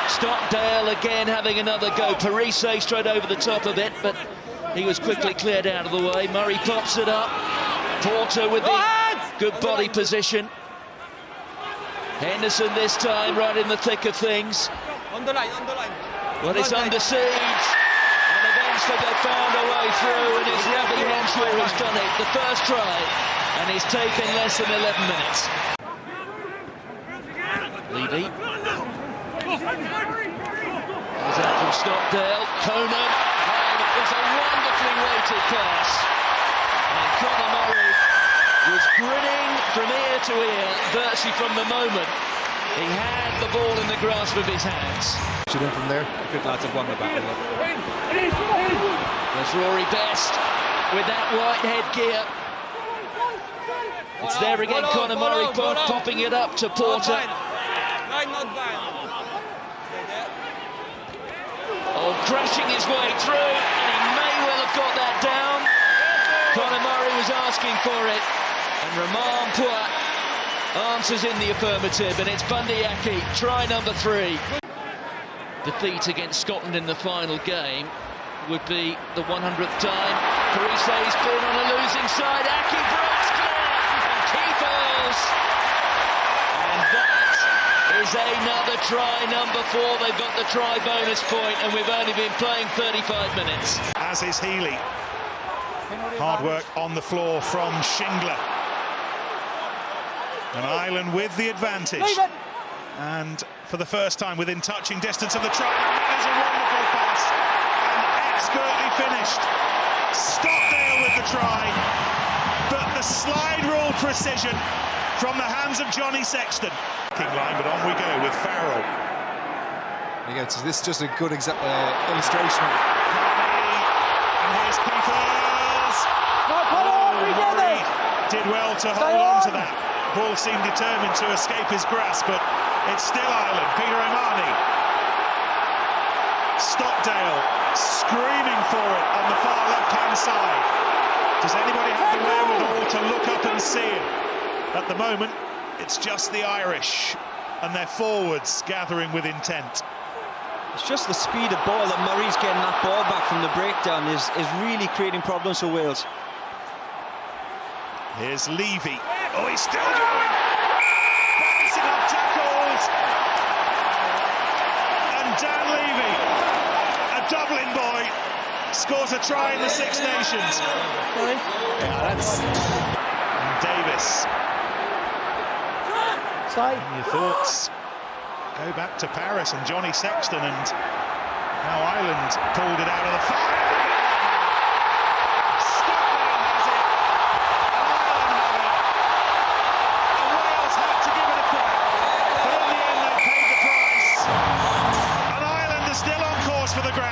Stockdale again having another go. Parise straight over the top of it, but he was quickly cleared out of the way. Murray pops it up. Porter with the good body position. Henderson this time right in the thick of things. Underline. Well, it's under siege. And eventually they found a way through, and it's Robbie Henshaw who's done it. The first try, and he's taken less than 11 minutes. Levy. Comes out from Stockdale. Conan. Oh, it was a wonderfully weighted pass. And Conor Murray was grinning from ear to ear, virtually from the moment he had the ball in the grasp of his hands. Shoot in from there. Good lads have won the battle. There's Rory Best with that white headgear. It's there again, Conor Murray popping it up to Porter. Oh, crashing his way through, and he may well have got that down. Conor Murray was asking for it, and Romain Poit answers in the affirmative, and it's Bundyaki, try number 3. Defeat against Scotland in the final game would be the 100th time. Parise's been on a losing side. Aki breaks clear, and Keith falls. And that is another try, number 4. They've got the try bonus point, and we've only been playing 35 minutes. As is Healy. Hard work on the floor from Shingler. And Ireland with the advantage. And for the first time within touching distance of the try. That is a wonderful pass. And expertly finished. Stockdale with the try. But the slide rule precision from the hands of Johnny Sexton. King line, but on we go with Farrell. Again, so this is just a good illustration of... And here's Peters. Murray did well to hold on to that. Ball seemed determined to escape his grasp, but it's still Ireland. Peter O'Mahony. Stockdale screaming for it on the far left-hand side. Does anybody have the wherewithal to look up and see it? At the moment, it's just the Irish and their forwards gathering with intent. It's just the speed of ball that Murray's getting that ball back from the breakdown is really creating problems for Wales. Here's Levy. Oh, he's still going. Bouncing off tackles. And Dan Levy, a Dublin boy, scores a try in the Six Nations. Yeah, that's... And Davis. Your thoughts go back to Paris and Johnny Sexton and how Ireland pulled it out of the fire.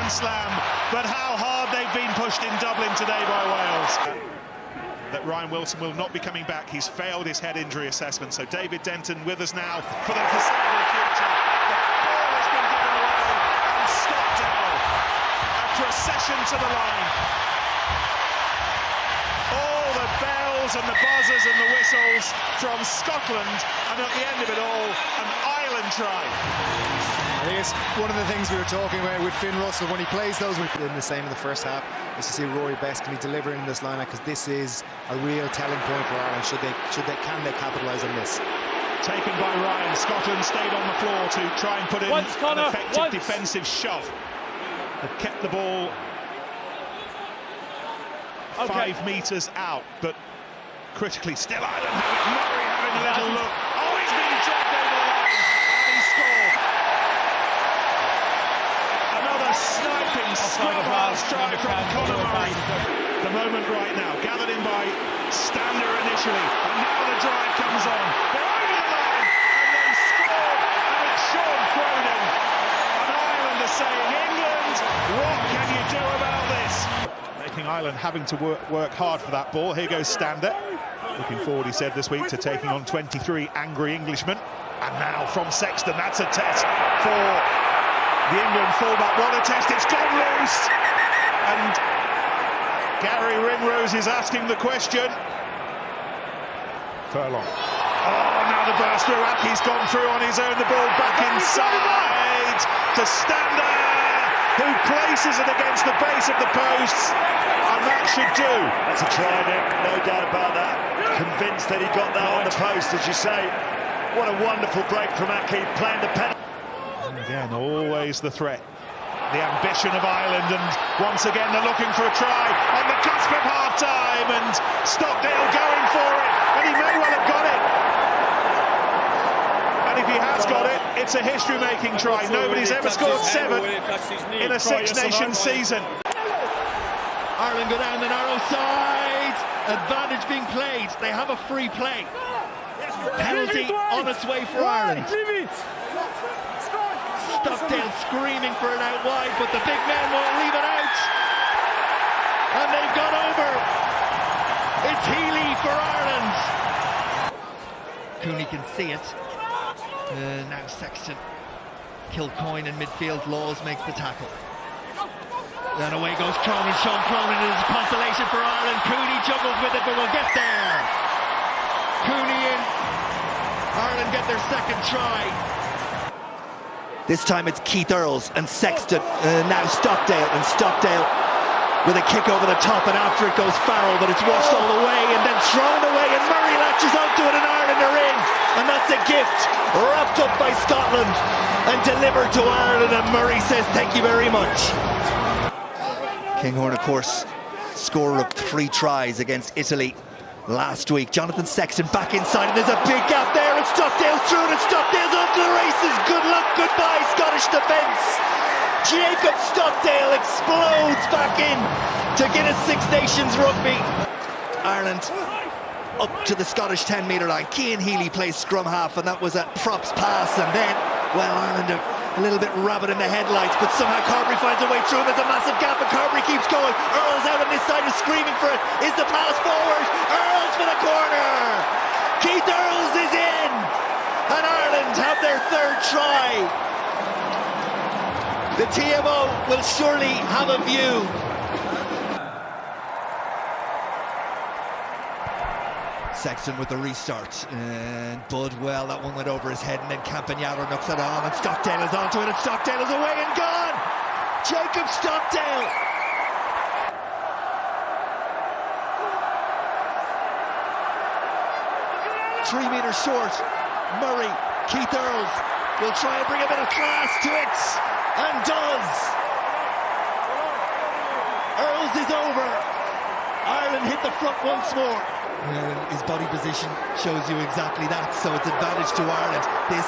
Slam, but how hard they've been pushed in Dublin today by Wales. That Ryan Wilson will not be coming back. He's failed his head injury assessment. So David Denton with us now for the foreseeable future. The ball has been given away, and Stockdale, a procession to the line. All the bells and the buzzers and the whistles from Scotland, and at the end of it all, an Ireland try. I think it's one of the things we were talking about with Finn Russell when he plays those. We've been the same in the first half, is to see Rory Best can he deliver in this lineup, because this is a real telling point for Ireland. Can they capitalise on this? Taken by Ryan. Scotland stayed on the floor to try and put in an effective defensive shove. They've kept the ball 5 metres out, but critically still Ireland have it. Murray having a little look. Oh, he's been dragged over the line, and he scored. Another sniping scrub-half strike from Conor Murray. The moment right now, gathered in by Stander initially, and now the drive comes on. They're over the line, and they scored, and it's Sean Cronin. And Ireland are saying, England, what can you do about this? Making Ireland having to work hard for that ball. Here goes Stander. Looking forward, he said this week, to taking on 23 angry Englishmen. And now from Sexton, that's a test for the England fullback. What a test, it's gone loose! And Gary Ringrose is asking the question. Furlong. Oh, now the burst through. Aki's gone through on his own. The ball back inside. wide to Stander, who places it against the base of the posts, and that should do. That's a try, Nick, no doubt about that. Convinced that he got that on the post, as you say. What a wonderful break from Aki, playing the penalty. And again, always the threat, the ambition of Ireland, and once again they're looking for a try on the cusp of half-time, and Stockdale going for it, and he may well have got it. And if he has got it, it's a history-making try. Nobody's ever scored 7 in a Six Nations season. Ireland go down the narrow side. Advantage being played. They have a free play. Penalty on its way for Ireland. Stockdale screaming for it out wide, but the big men won't leave it out. And they've gone over. It's Healy for Ireland. Cooney can see it. Now Sexton. Kilcoyne in midfield. Laws makes the tackle. Then away goes Cronin. Sean Cronin is a consolation for Ireland. Cooney juggles with it, but we'll get there. Cooney in. Ireland get their second try. This time it's Keith Earls and Sexton. Now Stockdale, and Stockdale with a kick over the top, and after it goes Farrell, but it's washed all the way and then thrown away, and Murray latches onto it, and Ireland are in. And that's a gift wrapped up by Scotland and delivered to Ireland, and Murray says thank you very much. Kinghorn, of course, scorer of 3 tries against Italy last week. Jonathan Sexton back inside, and there's a big gap there, and Stockdale's through it, and Stockdale's off to the races. Good luck, goodbye, Scottish defence. Jacob Stockdale explodes back in to Guinness Six Nations Rugby. Ireland up to the Scottish 10-metre line. Cian Healy plays scrum half, and that was a props pass, and then, well, Ireland are a little bit rabbit in the headlights, but somehow Carberry finds a way through, and there's a massive gap, and Carberry keeps going. Earls out on this side is screaming for it. Is the pass forward? Earls for the corner. Keith Earls is in, and Ireland have their 3rd try. The TMO will surely have a view. Sexton with the restart, and Bud, well, that one went over his head, and then Campagnaro knocks it on, and Stockdale is onto it, and Stockdale is away and gone! Jacob Stockdale! Three metres short. Murray, Keith Earls will try and bring a bit of class to it, and does! Earls is over. Ireland hit the front once more. His body position shows you exactly that, so it's advantage to Ireland. This,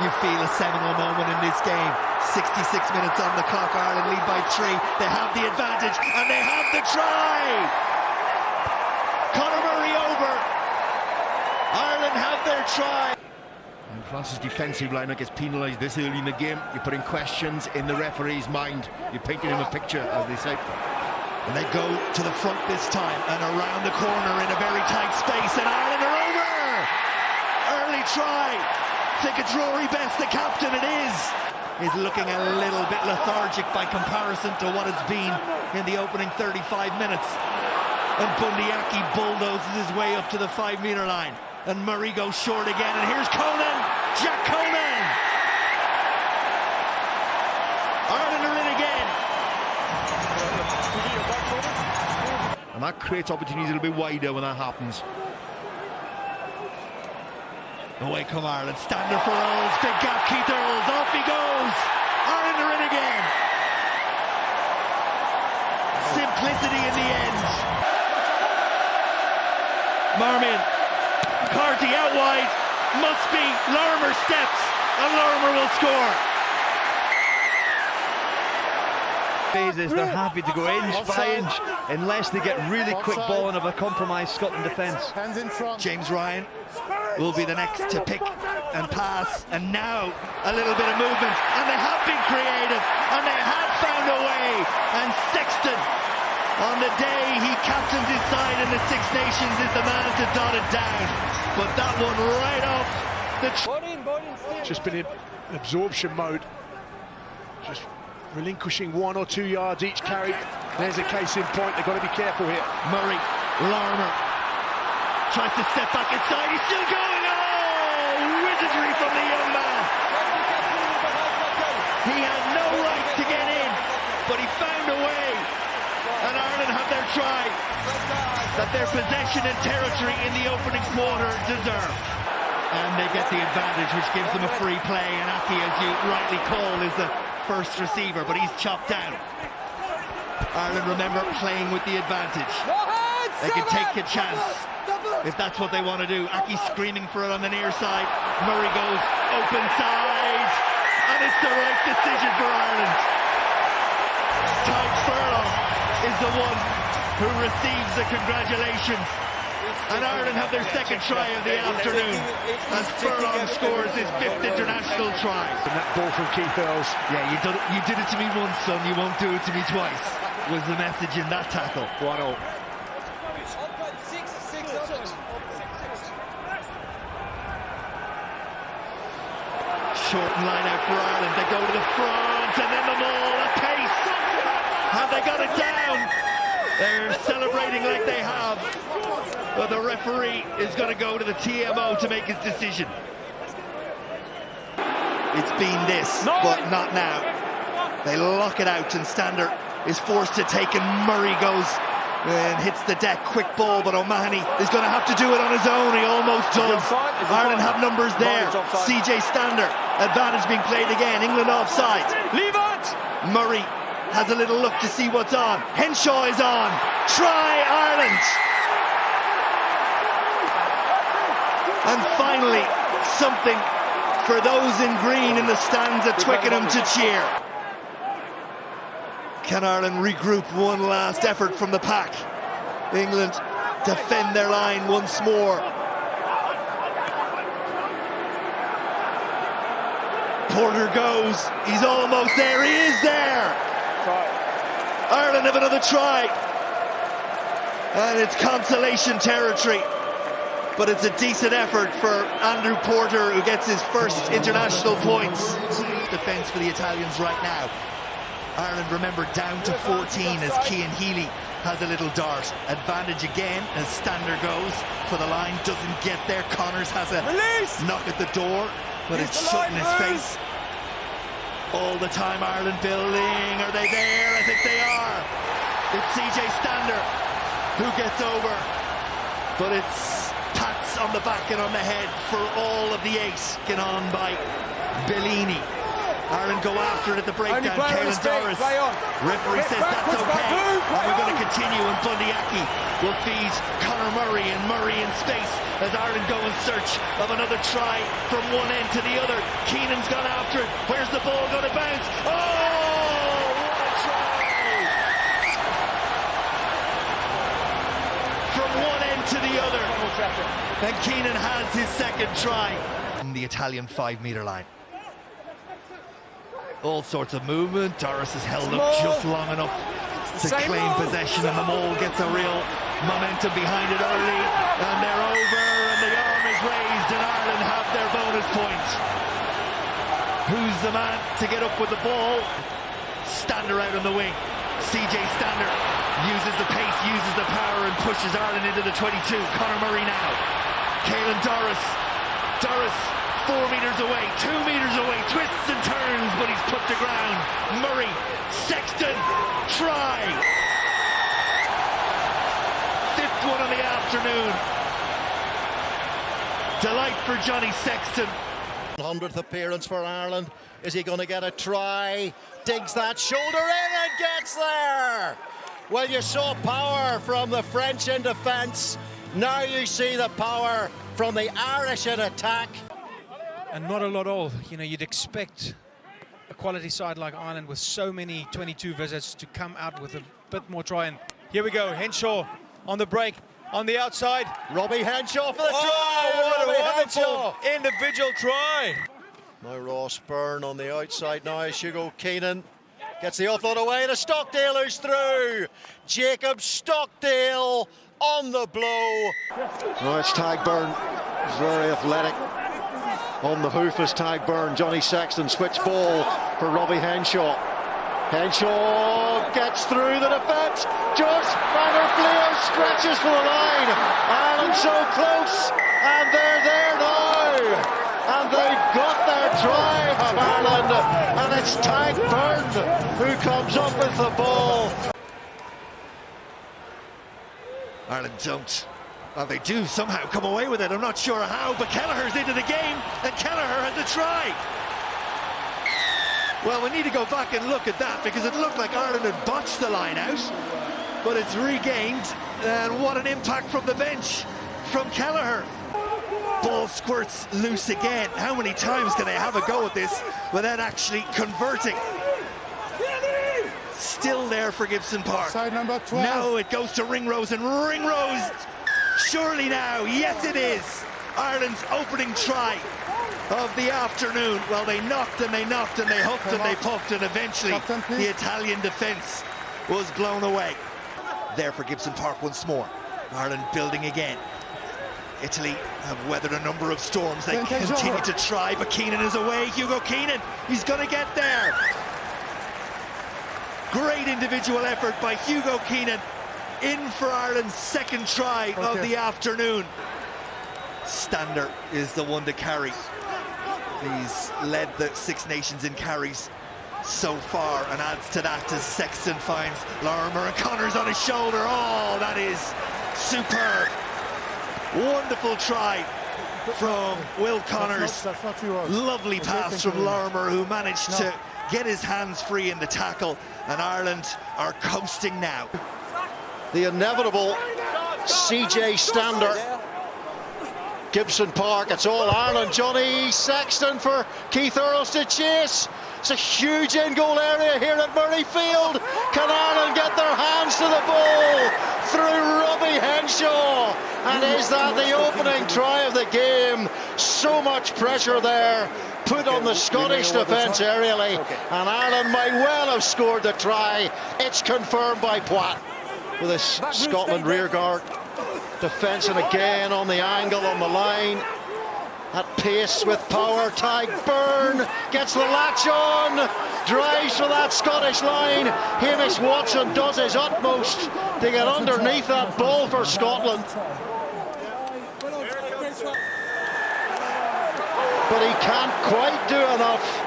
you feel, a seminal moment in this game. 66 minutes on the clock, Ireland lead by 3. They have the advantage, and they have the try! Conor Murray over. Ireland have their try. And France's defensive lineup gets penalised this early in the game. You're putting questions in the referee's mind. You're painting him a picture, as they say. And they go to the front this time, and around the corner in a very tight space, and Ireland are over! Early try. Think it's Rory Best, the captain. It is. He's looking a little bit lethargic by comparison to what it's been in the opening 35 minutes. And Bundyaki bulldozes his way up to the 5-metre line. And Murray goes short again, and here's Conan! Jack Conan! Ireland are in again. And that creates opportunities a little bit wider when that happens. Away come Ireland. Stander for Earls. Big gap, Keith Earls. Off he goes. Ireland are in again. Simplicity in the end. Marmion. McCarthy out wide. Must be. Lorimer steps. And Lorimer will score. Phases, they're happy to go inch by inch unless they get really quick ball and have a compromised Scotland defence. James Ryan will be the next to pick and pass, and now a little bit of movement, and they have been creative, and they have found a way, and Sexton, on the day he captains his side in the Six Nations, is the man to dot it down, but that one right off the... Just been in absorption mode, just relinquishing 1 or 2 yards each carry. There's a case in point. They've got to be careful here. Murray, Lorimer tries to step back inside. He's still going. Oh, wizardry from the young man. He had no right to get in, but he found a way. And Ireland have their try that their possession and territory in the opening quarter deserve. And they get the advantage, which gives them a free play. And Aki, as you rightly call, is the first receiver, but he's chopped down. Ireland, remember, playing with the advantage. They can take a chance if that's what they want to do. Aki screaming for it on the near side. Murray goes open side, and it's the right decision for Ireland. Tyke Furlong is the one who receives the congratulations. And Ireland have their second try of the afternoon as Furlong scores his 5th international try. And that ball from Keith Earls. Yeah, you did it to me once, son, you won't do it to me twice, was the message in that tackle. 1-0. Shortened line out for Ireland, they go to the front, and then the maul at pace. Have they got it down? They're celebrating like they have, but the referee is going to go to the TMO to make his decision. It's been this, but not now. They lock it out, and Stander is forced to take, and Murray goes and hits the deck. Quick ball, but O'Mahony is going to have to do it on his own. He almost does. Ireland have numbers there. CJ Stander, advantage being played again. England offside. Leave it! Murray has a little look to see what's on. Henshaw is on. Try Ireland. And finally, something for those in green in the stands at Twickenham to cheer. Can Ireland regroup? One last effort from the pack. England defend their line once more. Porter goes. He's almost there. He is there. Ireland have another try. And it's consolation territory. But it's a decent effort for Andrew Porter, who gets his first international points. Defence for the Italians right now. Ireland, remember, down to 14 as Cian Healy has a little dart. Advantage again as Stander goes for the line, doesn't get there. Connors has a knock at the door, but it's shut in his face. All the time Ireland building. Are they there? I think they are. It's CJ Stander who gets over, but it's pats on the back and on the head for all of the ace. Get on by Bellini. Ireland go after it at the breakdown. Caelan Doris. Referee says that's okay. And we're going to continue, and Bundy Aki will feed Conor Murray, and Murray in space as Ireland go in search of another try from one end to the other. Keenan's gone after it. Where's the ball going to bounce? Oh, what a try! From one end to the other. And Keenan has his second try. In the Italian 5-metre line. All sorts of movement. Doris is held up just long enough to claim possession, and the maul gets a real momentum behind it early, and they're over, and the arm is raised, and Ireland have their bonus point. Who's the man to get up with the ball? Stander out on the wing. CJ Stander uses the pace, uses the power, and pushes Ireland into the 22. Conor Murray now. Caelan Doris. Doris 4 metres away, 2 metres away, twists and turns, but he's put to ground. Murray, Sexton, try. 5th one of the afternoon. Delight for Johnny Sexton. 100th appearance for Ireland. Is he going to get a try? Digs that shoulder in and gets there. Well, you saw power from the French in defence. Now you see the power from the Irish in attack. And not a lot of, you'd expect a quality side like Ireland with so many 22 visits to come out with a bit more try. And here we go, Henshaw on the break, on the outside. Robbie Henshaw for the try. What Robbie a wonderful Henshaw. individual try. Now Ross Byrne on the outside now as Hugo Keenan gets the offload away to Stockdale, who's through. Jacob Stockdale on the blow. Oh, it's Tyke Byrne, very athletic. On the hoof is Tyke Byrne. Johnny Sexton, switch ball for Robbie Henshaw. Henshaw gets through the defence. George Vanderfleer stretches for the line. Ireland so close, and they're there now. And And they've got their try of Ireland, and it's Tadhg Beirne who comes up with the ball. Ireland don't. Well, they do somehow come away with it. I'm not sure how, but Kelleher's into the game, and Kelleher has the try. Well, we need to go back and look at that, because it looked like Ireland had botched the line out, but it's regained, and what an impact from the bench from Kelleher. Ball squirts loose again. How many times can they have a go at this without actually converting? Still there for Gibson Park. Side number 12. Now it goes to Ringrose, and Ringrose, surely now, yes it is, Ireland's opening try of the afternoon. Well, they knocked and they knocked and they hooked and they puffed, and eventually the Italian defence was blown away. There for Gibson Park once more. Ireland building again. Italy have weathered a number of storms. They continue to try, but Keenan is away. Hugo Keenan, he's going to get there. Great individual effort by Hugo Keenan, in for Ireland's second try of the afternoon. Stander is the one to carry. He's led the Six Nations in carries so far, and adds to that as Sexton finds Lorimer, and Connors on his shoulder. Oh, that is superb. Wonderful try from Will Connors. Lovely pass from Lorimer, who managed to get his hands free in the tackle, and Ireland are coasting now. The inevitable CJ Stander. Gibson Park, it's all Ireland. Johnny Sexton for Keith Earls to chase. It's a huge in-goal area here at Murrayfield. Can Ireland get their hands to the ball through Robbie Henshaw? And is that the opening try of the game? So much pressure there put on the Scottish defence aerially, and Ireland might well have scored the try. It's confirmed by Poit. With a Scotland rearguard defence, and again on the angle on the line. At pace with power, Tadhg Beirne gets the latch on, drives for that Scottish line. Hamish Watson does his utmost to get underneath that ball for Scotland. But he can't quite do enough,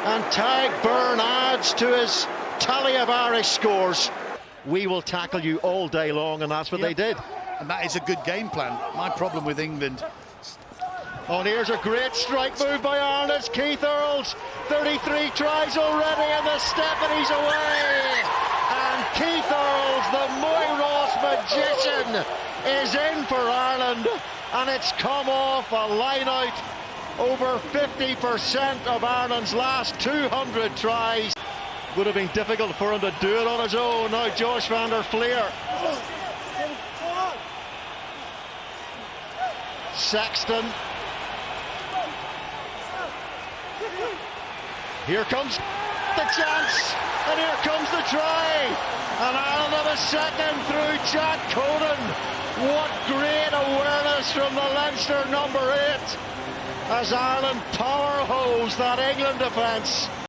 and Tadhg Beirne adds to his tally of Irish scores. We will tackle you all day long, and that's what they did. And that is a good game plan. My problem with England. Oh, and here's a great strike move by Ireland. It's Keith Earls. 33 tries already, and the step, and he's away. And Keith Earls, the Moyross magician, is in for Ireland, and it's come off a line out. Over 50% of Ireland's last 200 tries. Would have been difficult for him to do it on his own. Now Josh van der Fleer. Sexton. Here comes the chance, and here comes the try. And Ireland have a second through Jack Conan. What great awareness from the Leinster number 8, as Ireland power hose that England defence.